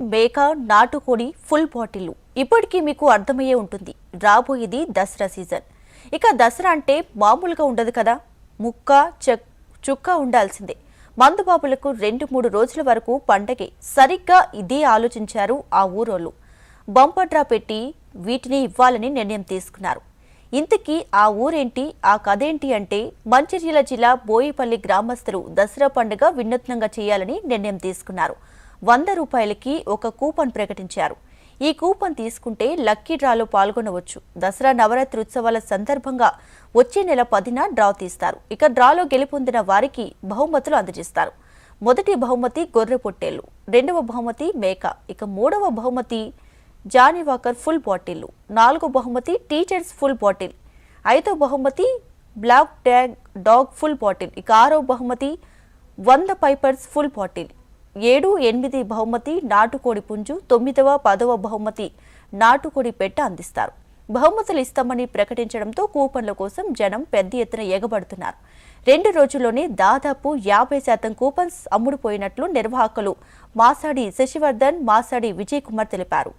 మేక నాటుకోడి full bottle ఇప్పటికీ మీకు అర్థమయ్యే ఉంటుంది. రాబోయేది దసరా సీజన్. ఇక దసరా అంటే మామూలుగా ఉండదు కదా. ముక్క చుక్క ఉండాల్సిందే. మందుబాబులకు 2-3 రోజుల వరకు పండగే. సరిగ్గా ఇదే ఆలోచించారు ఆ ఊరోళ్ళు. బంపర్ డ్రా పెట్టి వీటిని ఇవ్వాలని నిర్ణయం తీసుకున్నారు. ఇంతకీ ఆ ఊరేంటి, ఆ కథేంటి అంటే మంచిర్యాల జిల్లా బోయిపల్లి గ్రామస్తులు దసరా పండుగ వినూత్నంగా చేయాలని నిర్ణయం తీసుకున్నారు. 100 రూపాయలకి ఒక కూపన్ ప్రకటించారు. ఈ కూపన్ తీసుకుంటే లక్కీ డ్రాలో పాల్గొనవచ్చు. దసరా నవరాత్రి ఉత్సవాల సందర్భంగా వచ్చే నెల 10న డ్రా తీస్తారు. ఇక డ్రాలో గెలుపొందిన వారికి బహుమతులు అందజేస్తారు. మొదటి బహుమతి గొర్రె పొట్టేళ్లు, రెండవ బహుమతి మేక, ఇక మూడవ బహుమతి జానీ వాకర్ ఫుల్ బాటిల్, నాలుగో బహుమతి టీచర్స్ ఫుల్ బాటిల్, ఐదో బహుమతి బ్లాక్ డాగ్ ఫుల్ బాటిల్, ఇక ఆరో బహుమతి 100 పైపర్స్ ఫుల్ బాటిల్, 7-8 బహుమతి నాటుకోడి పుంజు, 9-10 బహుమతి నాటుకోడి పెట్ట అందిస్తారు. బహుమతులు ఇస్తామని ప్రకటించడంతో కూపన్ల కోసం జనం పెద్ద ఎత్తున ఎగబడుతున్నారు. 2 రోజుల్లోనే దాదాపు 50% కూపన్స్ అమ్ముడుపోయినట్లు నిర్వాహకులు మాసాడి శశివర్ధన్, మాసాడి విజయ్ కుమార్ తెలిపారు.